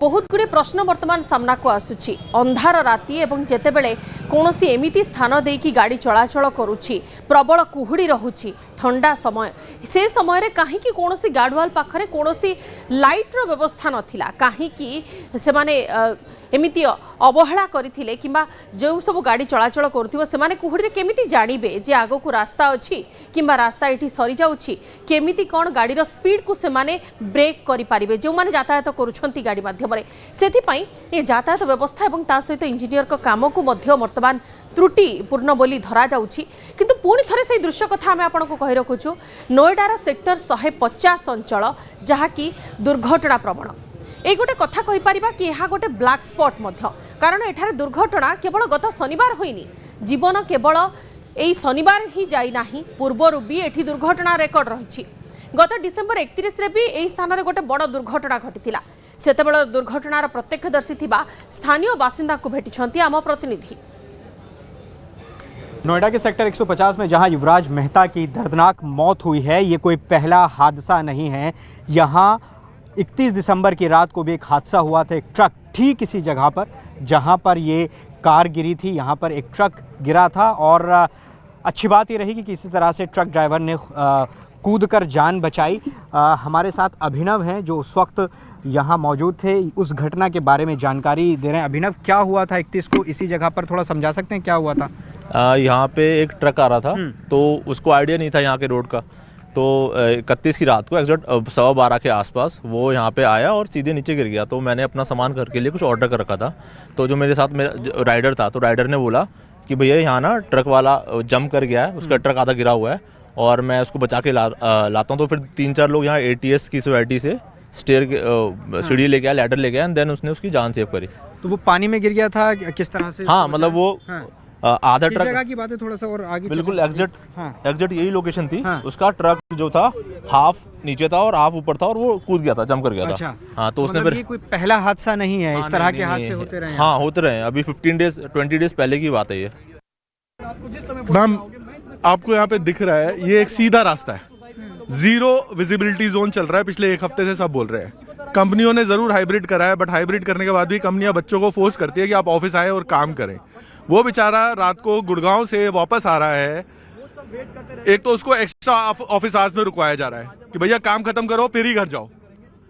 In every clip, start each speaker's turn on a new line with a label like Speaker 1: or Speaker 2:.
Speaker 1: बहुत गुड़े प्रश्न वर्तमान सामना को आसुची अंधार राति एवं जेतेबेले कौनसी एमिति स्थान देकी गाड़ी चलाचल करुछि प्रबल कुहुड़ी रहुछि ठंडा समय से समय रे काहेकि कौनसी गार्डवाल पाखरे कौनसी लाइट्र व्यवस्था नथिला काहेकि से माने एमिति अवहेला करथिले किंबा जो सब गाड़ी चलाचल करुथिबो से माने कुहुड़ी रे केमिति जानिबे जे आगो को रास्ता अछि किंबा रास्ता एठी सरी जाउछि केमिति कोन गाड़ी रो स्पीड को से माने ब्रेक करि पारिबे जो माने यातायात करूछंती गाड़ी माध्यम से ये यातायात व्यवस्था और ता सहित इंजीनियर को काम को वर्तमान त्रुटिपूर्ण बोली धरा जाउछि किंतु पुणी थरे से दृश्य कथा आम आपको कहि रखुछु नोएडार सेक्टर 150 अंचल जहाँकि दुर्घटना प्रवण ये गोटे कथा कहि परिबा कि यह गोटे ब्लैक स्पॉट मध्य कारण एठारे दुर्घटना केवल गत शनिवार होइनी जीवन केवल एई शनिवार ही जाई नाही पूर्वरु भी एठी दुर्घटना रेकर्ड रहिछि गत डिसेम्बर 31 रे भी एई स्थान रे गोटे बड़ दुर्घटना घटिथिला सेतेबेले दुर्घटनार प्रत्यक्षदर्शी थिबा स्थानीय बासिंदा को भेटिछंती आम प्रतिनिधि।
Speaker 2: नोएडा के सेक्टर 150 में जहां युवराज मेहता की दर्दनाक मौत हुई है, ये कोई पहला हादसा नहीं है। यहां 31 दिसंबर की रात को भी एक हादसा हुआ था। एक ट्रक ठीक इसी जगह पर जहां पर ये कार गिरी थी, यहां पर एक ट्रक गिरा था और अच्छी बात ये रही कि किसी तरह से ट्रक ड्राइवर ने कूदकर जान बचाई। हमारे साथ अभिनव हैं जो उस वक्त यहाँ मौजूद थे, उस घटना के बारे में जानकारी दे रहे हैं। अभिनव, क्या हुआ था 31 को इसी जगह पर, थोड़ा समझा सकते हैं क्या हुआ था?
Speaker 3: यहाँ पे एक ट्रक आ रहा था तो उसको आइडिया नहीं था यहाँ के रोड का, तो 31 की रात को एग्जैक्ट 12:15 के आसपास वो यहाँ पे आया और सीधे नीचे गिर गया। तो मैंने अपना सामान घर के लिए कुछ ऑर्डर कर रखा था, तो जो मेरे साथ मेरा राइडर था, तो राइडर ने बोला कि भैया यहाँ ना ट्रक वाला जंप कर गया है, उसका ट्रक आधा गिरा हुआ है और मैं उसको बचा के लाता हूँ। तो फिर 3-4 लोग यहाँ ATS की सोसाइटी से सीढ़ी लेके आया, लैडर लेके आया, देन उसने उसकी जान सेव करी।
Speaker 2: तो वो पानी में गिर गया था किस तरह से?
Speaker 3: हाँ, मतलब वो आधा ट्रक
Speaker 2: जगह की बात है, थोड़ा सा और आगे
Speaker 3: बिल्कुल एग्जैक्ट यही लोकेशन थी। उसका ट्रक जो था हाफ नीचे था और हाफ ऊपर था और वो कूद गया था, जंप कर गया था।
Speaker 2: अच्छा।
Speaker 3: हाँ, तो उसने फिर
Speaker 2: ये कोई पहला हादसा नहीं है, इस तरह के हादसे होते रहे?
Speaker 3: हाँ, होते रहे। अभी 20 डेज पहले की बात है ये।
Speaker 4: मैम, आपको यहाँ पे दिख रहा है, ये एक सीधा रास्ता है, 0 विजिबिलिटी जोन चल रहा है। पिछले 1 हफ्ते से सब बोल रहे हैं। कंपनियों ने जरूर हाइब्रिड करा है, बट हाइब्रिड करने के बाद भी कंपनियां बच्चों को फोर्स करती है कि आप ऑफिस आए और काम करें। वो बेचारा रात को गुड़गांव से वापस आ रहा है, एक तो उसको एक्स्ट्रा ऑफिस आवर्स में रुकवाया जा रहा है कि भैया काम खत्म करो फिर ही घर जाओ,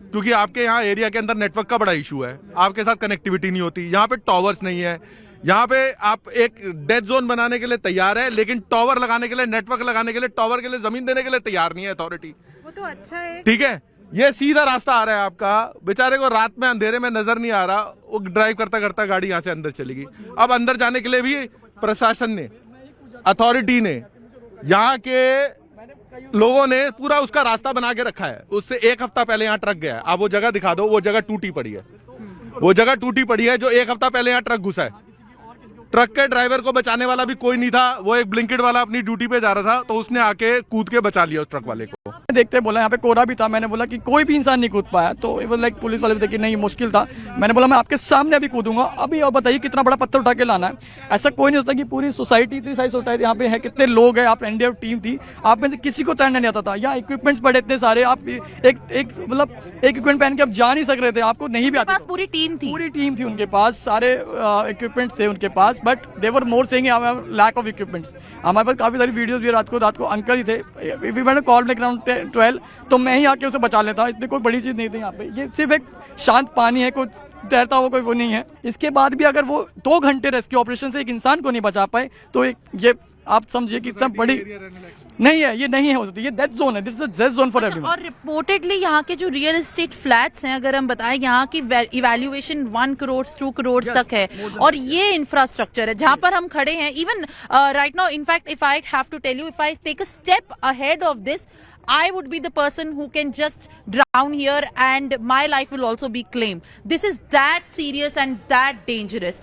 Speaker 4: क्योंकि आपके यहाँ एरिया के अंदर नेटवर्क का बड़ा इशू है, आपके साथ कनेक्टिविटी नहीं होती, यहाँ पे टॉवर्स नहीं है। यहाँ पे आप एक डेड जोन बनाने के लिए तैयार है, लेकिन टावर लगाने के लिए, नेटवर्क लगाने के लिए, टावर के लिए जमीन देने के लिए तैयार नहीं है अथॉरिटी।
Speaker 5: वो तो अच्छा है,
Speaker 4: ठीक है। ये सीधा रास्ता आ रहा है आपका, बेचारे को रात में अंधेरे में नजर नहीं आ रहा, वो ड्राइव करता करता गाड़ी यहाँ से अंदर चलेगी। अब अंदर जाने के लिए भी प्रशासन ने, अथॉरिटी ने, यहाँ के लोगों ने पूरा उसका रास्ता बना के रखा है। उससे 1 हफ्ता पहले यहाँ ट्रक गया है। आप वो जगह दिखा दो, वो जगह टूटी पड़ी है, वो जगह टूटी पड़ी है जो 1 हफ्ता पहले यहाँ ट्रक घुसा है। ट्रक के ड्राइवर को बचाने वाला भी कोई नहीं था, वो एक ब्लिंकिट वाला अपनी ड्यूटी पे जा रहा था, तो उसने आके कूद के बचा लिया उस ट्रक वाले को।
Speaker 6: देखते बोला यहाँ पे कोहरा भी था, मैंने बोला कि कोई भी इंसान नहीं कूद पाया, तो वो लाइक पुलिस वाले भी थे कि नहीं मुश्किल था। मैंने बोला मैं आपके सामने अभी कूदूंगा, अभी और बताइए कितना बड़ा पत्थर उठा के लाना है। ऐसा कोई नहीं होता कि पूरी सोसाइटी, इतनी सारी सोसाइटी यहाँ पे है, कितने लोग हैं, आप एनडीआरएफ टीम थी, आप में से किसी को तैरना नहीं आता था। यहाँ इक्विपमेंट्स पड़े इतने सारे, आप एक मतलब एक इक्विपमेंट पहन के आप जा नहीं सक रहे थे, आपको नहीं भी आता।
Speaker 5: पूरी टीम
Speaker 6: थी उनके पास, सारे इक्विपमेंट्स थे उनके पास, but they were more saying lack of equipments. हमारे पास काफी सारी वीडियोस भी रात को अंकल ही थे, वी मैंने कॉल बैक अराउंड 12, तो मैं ही आके उसे बचा लेता। इसमें कोई बड़ी चीज नहीं थी यहाँ पे, ये सिर्फ एक शांत पानी है, कुछ तैरता हुआ कोई वो नहीं है। इसके बाद भी अगर वो 2 घंटे रेस्क्यू ऑपरेशन से एक इंसान को नहीं बचा पाए, तो ये आप समझिए कि इतना बड़ी नहीं है, ये नहीं है हो सकती, ये डेथ जोन है, this is a death zone for everyone.
Speaker 5: और रिपोर्टेडली यहाँ के जो रियल एस्टेट फ्लैट्स हैं, अगर हम बताएं, यहाँ की इवैल्यूएशन 1 करोड़ 2 करोड़ तक है, और ये इंफ्रास्ट्रक्चर है जहाँ पर हम खड़े हैं। Even right now, in fact if I have to tell you, if I take a step ahead of this, I would be the person who can just drown here and my life will also be claimed. This is that serious and that dangerous.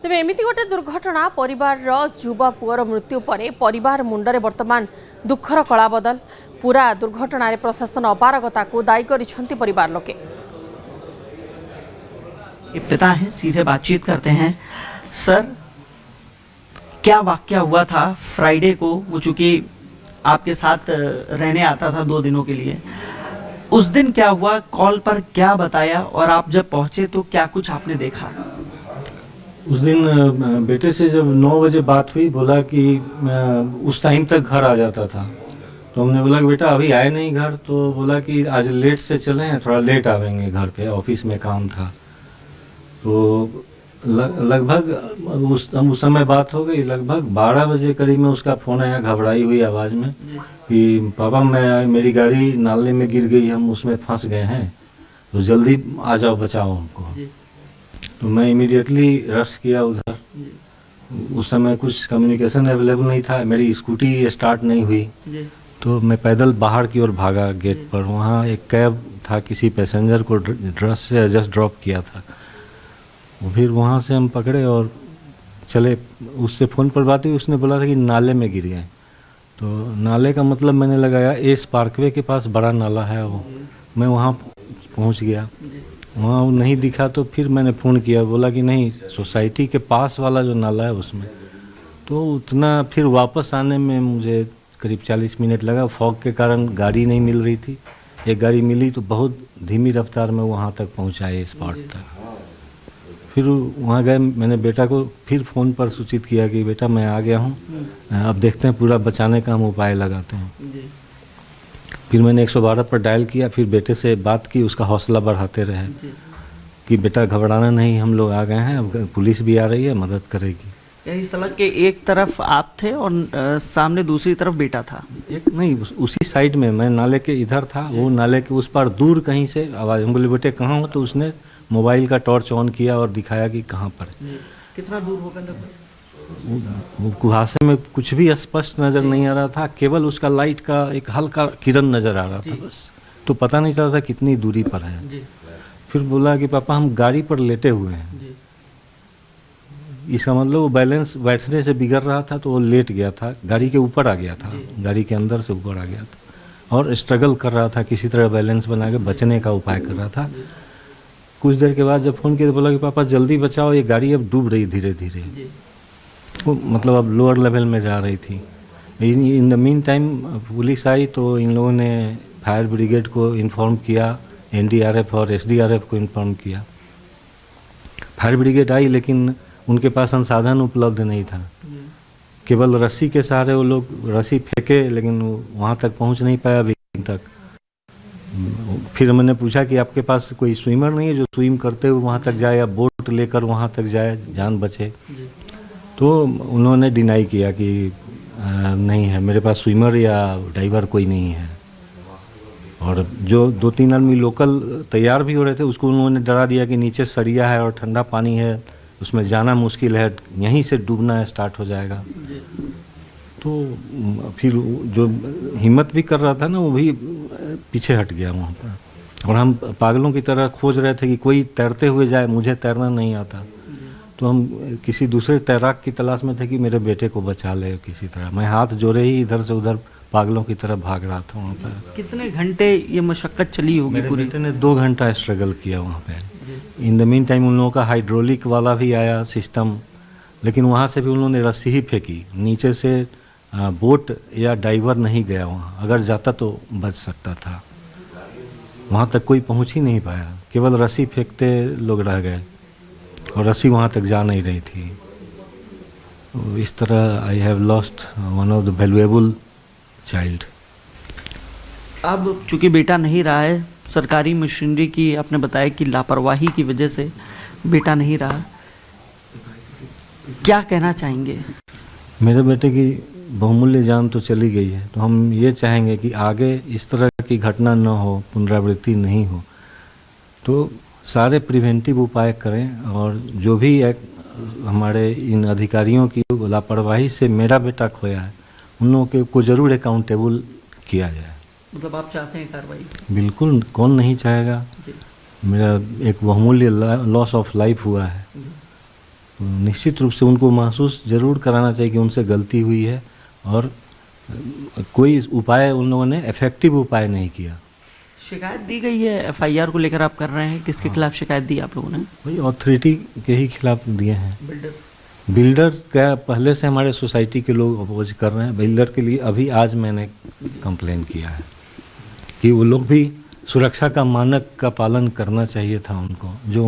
Speaker 1: तेज एमती गोटे दुर्घटना परिवार युवा poor मृत्यु पर परिवार मुंडरे वर्तमान दुखर कला बदल। पूरा दुर्घटना रे प्रशासन अपारगता को दायी करिसेंती परिवार लोके।
Speaker 7: पिता हैं, सीधे बातचीत करते हैं। सर, क्या वाकया हुआ था फ्राइडे को? वो चूंकि आपके साथ रहने आता था 2 दिनों के लिए, उस दिन क्या हुआ, कॉल पर क्या बताया और आप जब पहुंचे तो क्या कुछ आपने देखा?
Speaker 8: उस दिन बेटे से जब 9 बजे बात हुई, बोला कि उस टाइम तक घर आ जाता था। तो हमने बोला कि बेटा अभी आए नहीं घर, तो बोला कि आज लेट से चले हैं, थोड़ा लेट आवेंगे घर पे, ऑफिस में काम था। तो लगभग उस समय बात हो गई, लगभग 12 बजे करीब में उसका फ़ोन आया घबराई हुई आवाज़ में कि पापा मेरी गाड़ी नाले में गिर गई, हम उसमें फंस गए हैं, तो जल्दी आ जाओ, बचाओ हमको। तो मैं इमीडिएटली रश किया उधर। उस समय कुछ कम्युनिकेशन अवेलेबल नहीं था, मेरी स्कूटी स्टार्ट नहीं हुई, तो मैं पैदल बाहर की ओर भागा गेट पर। वहाँ एक कैब था, किसी पैसेंजर को रश से जस्ट ड्रॉप किया था। फिर वहाँ से हम पकड़े और चले। उससे फ़ोन पर बात हुई, उसने बोला था कि नाले में गिर गए। तो नाले का मतलब मैंने लगाया एस पार्कवे के पास बड़ा नाला है वो। मैं वहाँ पहुँच गया, वहाँ वो नहीं दिखा, तो फिर मैंने फ़ोन किया, बोला कि नहीं सोसाइटी के पास वाला जो नाला है उसमें। तो उतना फिर वापस आने में मुझे करीब 40 मिनट लगा। फॉग के कारण गाड़ी नहीं मिल रही थी, एक गाड़ी मिली तो बहुत धीमी रफ्तार में वहाँ तक पहुँचाए इस स्पॉट तक। फिर वहाँ गए, मैंने बेटा को फिर फ़ोन पर सूचित किया कि बेटा मैं आ गया हूँ, अब देखते हैं पूरा बचाने का हम उपाय लगाते हैं। फिर मैंने 112 पर डायल किया, फिर बेटे से बात की, उसका हौसला बढ़ाते रहे कि बेटा घबराना नहीं, हम लोग आ गए हैं, अब पुलिस भी आ रही है, मदद करेगी।
Speaker 7: यही सड़क के एक तरफ आप थे और सामने दूसरी तरफ बेटा था?
Speaker 8: एक नहीं, उसी साइड में, मैं नाले के इधर था, वो नाले के उस पार दूर कहीं से आवाज़। हम बोले बेटे कहाँ हो, तो उसने मोबाइल का टॉर्च ऑन किया और दिखाया कि कहाँ पर।
Speaker 7: कितना दूर होगा लगभग?
Speaker 8: वो कुहासे में कुछ भी स्पष्ट नज़र नहीं आ रहा था, केवल उसका लाइट का एक हल्का किरण नज़र आ रहा था बस। तो पता नहीं चला था कितनी दूरी पर है। फिर बोला कि पापा हम गाड़ी पर लेटे हुए हैं। इसका मतलब वो बैलेंस बैठने से बिगड़ रहा था, तो वो लेट गया था, गाड़ी के ऊपर आ गया था, गाड़ी के अंदर से ऊपर आ गया था और स्ट्रगल कर रहा था, किसी तरह बैलेंस बना के बचने का उपाय कर रहा था। कुछ देर के बाद जब फ़ोन किया तो बोला कि पापा जल्दी बचाओ, ये गाड़ी अब डूब रही धीरे धीरे। वो मतलब अब लोअर लेवल में जा रही थी। In the meantime police आई, तो इन लोगों ने फायर ब्रिगेड को इन्फॉर्म किया, एनडीआरएफ और एसडीआरएफ को इन्फॉर्म किया। फायर ब्रिगेड आई, लेकिन उनके पास संसाधन उपलब्ध नहीं था, केवल रस्सी के सहारे वो लोग रस्सी फेंके, लेकिन वहाँ तक पहुँच नहीं पाया अभी तक। फिर मैंने पूछा कि आपके पास कोई स्विमर नहीं है जो स्विम करते हुए वहाँ तक जाए या बोट लेकर वहाँ तक जाए, जान बचे? तो उन्होंने डिनाई किया कि नहीं है, मेरे पास स्विमर या डाइवर कोई नहीं है। और जो 2-3 आदमी लोकल तैयार भी हो रहे थे, उसको उन्होंने डरा दिया कि नीचे सरिया है और ठंडा पानी है, उसमें जाना मुश्किल है, यहीं से डूबना स्टार्ट हो जाएगा। तो फिर जो हिम्मत भी कर रहा था ना, वो भी पीछे हट गया वहाँ पर। और हम पागलों की तरह खोज रहे थे कि कोई तैरते हुए जाए, मुझे तैरना नहीं आता। तो हम किसी दूसरे तैराक की तलाश में थे कि मेरे बेटे को बचा ले किसी तरह। मैं हाथ जोड़े ही इधर से उधर पागलों की तरह भाग रहा था वहाँ पर।
Speaker 7: कितने घंटे ये मशक्कत चली होगी
Speaker 8: मेरे
Speaker 7: पूरी?
Speaker 8: बेटे ने 2 घंटा स्ट्रगल किया वहाँ पे। इन द मीन टाइम उन लोगों का हाइड्रोलिक वाला भी आया सिस्टम, लेकिन वहाँ से भी उन्होंने रस्सी ही फेंकी, नीचे से बोट या डाइवर नहीं गया वहाँ। अगर जाता तो बच सकता था, वहाँ तक कोई पहुँच ही नहीं पाया, केवल रस्सी फेंकते लोग रह गए और रस्सी वहाँ तक जा नहीं रही थी। तो इस तरह I have lost one of the valuable child.
Speaker 7: अब चूंकि बेटा नहीं रहा है, सरकारी मशीनरी की आपने बताया कि लापरवाही की वजह से बेटा नहीं रहा, क्या कहना चाहेंगे?
Speaker 8: मेरे बेटे की बहुमूल्य जान तो चली गई है, तो हम ये चाहेंगे कि आगे इस तरह की घटना न हो, पुनरावृत्ति नहीं हो। तो सारे प्रिवेंटिव उपाय करें और जो भी हमारे इन अधिकारियों की लापरवाही से मेरा बेटा खोया है, उन लोगों को ज़रूर अकाउंटेबल किया जाए।
Speaker 7: मतलब आप चाहते हैं कार्रवाई?
Speaker 8: बिल्कुल, कौन नहीं चाहेगा। मेरा एक बहुमूल्य लॉस ऑफ लाइफ हुआ है, निश्चित रूप से उनको महसूस जरूर कराना चाहिए कि उनसे गलती हुई है और कोई उपाय उन लोगों ने इफेक्टिव उपाय नहीं किया।
Speaker 7: शिकायत दी गई है, एफआईआर को लेकर आप कर रहे हैं, किसके खिलाफ शिकायत दी आप लोगों ने?
Speaker 8: वही अथॉरिटी के ही खिलाफ दिए हैं। बिल्डर का पहले से हमारे सोसाइटी के लोग अपोज कर रहे हैं। बिल्डर के लिए अभी आज मैंने कंप्लेन किया है कि वो लोग भी सुरक्षा का मानक का पालन करना चाहिए था उनको, जो